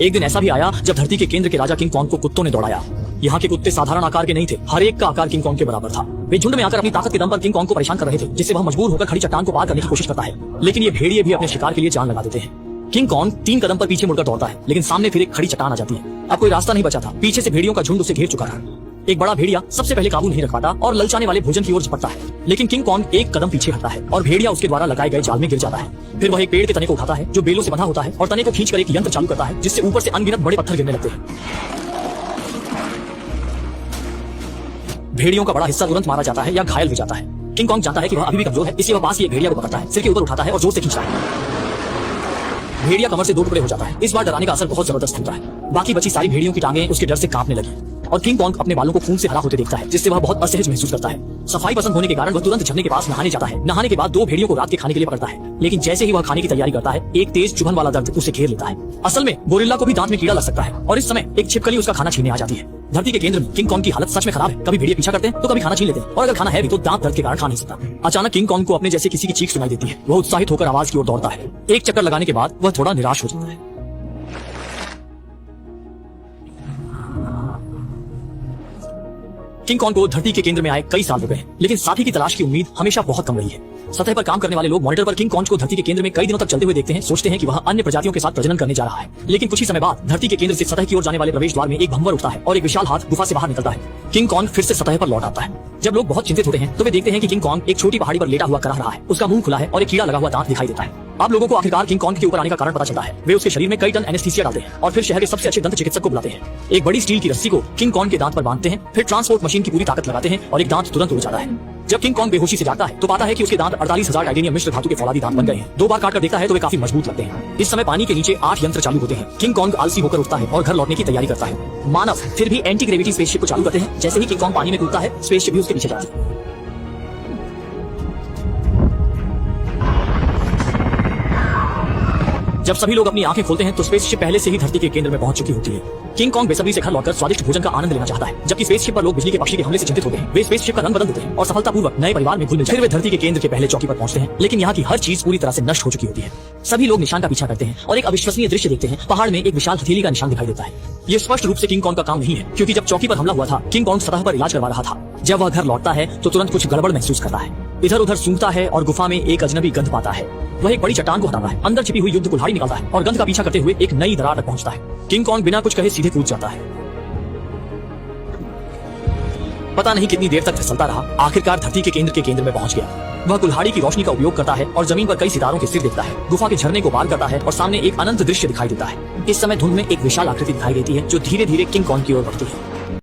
एक दिन ऐसा भी आया जब धरती के केंद्र के राजा किंग कॉन्ग को कुत्तों ने दौड़ाया। यहाँ के कुत्ते साधारण आकार के नहीं थे, हर एक का आकार किंग कॉन्ग के बराबर था। वे झुंड में आकर अपनी ताकत के दम पर किंग कॉन्ग को परेशान कर रहे थे, जिससे वह मजबूर होकर खड़ी चट्टान को पार करने की कोशिश करता है। लेकिन ये भेड़िए भी अपने शिकार के लिए जान लगा देते हैं। किंग कॉन्ग 3 कदम पर पीछे मुड़कर दौड़ता है, लेकिन सामने फिर एक खड़ी चट्टान आ जाती है। अब कोई रास्ता नहीं बचा था, पीछे से भेड़ियों का झुंड उसे घेर चुका था। एक बड़ा भेड़िया सबसे पहले काबू नहीं रख पाता और ललचाने वाले भोजन की ओर झपटता है, लेकिन किंग कॉन्ग एक कदम पीछे हटता है और भेड़िया उसके द्वारा लगाए गए जाल में गिर जाता है। फिर वह एक पेड़ के तने को उठाता है जो बेलों से बंधा होता है और तने को खींचकर एक यंत्र चालू करता है, जिससे ऊपर से अनगिनत बड़े पत्थर गिरने लगते हैं। भेड़ियों का बड़ा हिस्सा तुरंत मारा जाता है या घायल हो जाता है। किंग कॉन्ग जानता है कि वह अभी भी कमजोर है, इसलिए वह पास ही एक भेड़िया को पकड़ता है, सिर के ऊपर उठाता है और जोर से खींचता है। भेड़िया कमर से 2 टुकड़े हो जाता है। इस बार डराने का असर बहुत जबरदस्त होता है। बाकी बची सारी भेड़ियों की टांगें उसके डर से कांपने लगी और किंग कॉन्ग अपने बालों को खून से हरा होते देखता है, जिससे वह बहुत असहज महसूस करता है। सफाई पसंद होने के कारण वह तुरंत झरने के पास नहाने जाता है। नहाने के बाद 2 भेड़ियों को रात के खाने के लिए पकड़ता है, लेकिन जैसे ही वह खाने की तैयारी करता है, एक तेज चुभन वाला दर्द उसे घेर लेता है। असल में गोरिल्ला को भी दांत में कीड़ा लग सकता है और इस समय एक छिपकली उसका खाना छीनने आ जाती है। धरती के केंद्र में किंग कॉन्ग की हालत सच में खराब है। कभी भेड़िए पीछा करते हैं तो कभी खाना छीन लेते हैं, और अगर खाना है भी तो दांत दर्द के कारण खा नहीं सकता। अचानक किंग कॉन्ग को अपने जैसे किसी की चीख सुनाई देती है। वह उत्साहित होकर आवाज की ओर दौड़ता है। एक चक्कर लगाने के बाद वह थोड़ा निराश हो जाता है। किंग कॉन्ग को धरती के केंद्र में आए कई साल हो गए, लेकिन साथी की तलाश की उम्मीद हमेशा बहुत कम रही है। सतह पर काम करने वाले लोग मॉनिटर पर किंग कॉन्ग को धरती के केंद्र में कई दिनों तक चलते हुए देखते हैं, सोचते हैं कि वह अन्य प्रजातियों के साथ प्रजनन करने जा रहा है। लेकिन कुछ ही समय बाद धरती के केंद्र से सतह की ओर जाने वाले प्रवेश द्वार में एक भंवर उठता है और एक विशाल हाथ गुफा से बाहर निकलता है। किंग कॉन्ग फिर से सतह पर लौट आता है। जब लोग बहुत चिंतित होते हैं तो वे देखते हैं कि किंग कॉन्ग एक छोटी पहाड़ी पर लेटा हुआ कराह रहा है। उसका मुंह खुला है और एक कीड़ा लगा हुआ दांत दिखाई देता है। अब लोगों को आखिरकार किंग कॉन्ग के ऊपर आने का कारण पता चलता है। वे उसके शरीर में कई टन एनेस्थीसिया डालते हैं और फिर शहर के सबसे अच्छे दंत चिकित्सक को बुलाते हैं। एक बड़ी स्टील की रस्सी को किंग कॉन्ग के दांत पर बांधते हैं, फिर ट्रांसपोर्ट मशीन की पूरी ताकत लगाते हैं और एक दांत तुरंत उड़ जाता है। जब किंग कॉन्ग बेहोशी से जागता है तो पाता है कि उसके दांत 48,000 टाइटेनियम मिश्र धातु के फौलादी दांत बन गए हैं। 2 बार काटकर देखता है तो वे काफी मजबूत लगते हैं। इस समय पानी के नीचे 8 यंत्र चालू होते हैं। किंग कॉन्ग आलसी होकर उठता है और घर लौटने की तैयारी करता है। मानव फिर भी एंटी ग्रेविटी स्पेसशिप को चालू करते हैं। जैसे ही किंग कॉन्ग पानी में कूदता है, स्पेसशिप भी उसके पीछे जाती है। जब सभी लोग अपनी आंखें खोलते हैं तो स्पेसशिप पहले से ही धरती के केंद्र में पहुंच चुकी होती है। किंग कॉन्ग बेसब्री से घर लौटकर स्वादिष्ट भोजन का आनंद लेना चाहता है, जबकि स्पेसशिप पर लोग बिजली के पक्षी के हमले से चिंतित होते हैं। वे स्पेसशिप का रंग बदल देते हैं और सफलतापूर्वक नए परिवार में घुल मिल जाते हैं। फिर वे धरती के केंद्र के पहले चौकी पर पहुंचते हैं, लेकिन यहाँ की हर चीज पूरी तरह से नष्ट हो चुकी होती है। सभी लोग निशान का पीछा करते हैं और एक अविश्वसनीय दृश्य देखते हैं। पहाड़ में एक विशाल हथेली का निशान दिखाई देता है। ये स्पष्ट रूप से किंग कॉन्ग का काम नहीं है, क्योंकि जब चौकी पर हमला हुआ था, किंग कॉन्ग सतह पर इलाज करवा रहा था। जब वह घर लौटता है तो तुरंत कुछ गड़बड़ महसूस करता है। इधर उधर सूंघता है और गुफा में एक अजनबी गंध पाता है। वह एक बड़ी चट्टान को हटाता है, अंदर छिपी हुई युद्ध कुल्हाड़ी निकालता है और गंध का पीछा करते हुए एक नई दरार तक पहुंचता है। किंग कॉन्ग बिना कुछ कहे सीधे कूद जाता है। पता नहीं कितनी देर तक फिसलता रहा, आखिरकार धरती के केंद्र में पहुंच गया। वह कुल्हाड़ी की रोशनी का उपयोग करता है और जमीन पर कई सितारों के सिर देखता है। गुफा के झरने को पार करता है और सामने एक अनंत दृश्य दिखाई देता है। इस समय धुंध में एक विशाल आकृति दिखाई देती है जो धीरे धीरे किंग कॉन्ग की ओर बढ़ती है।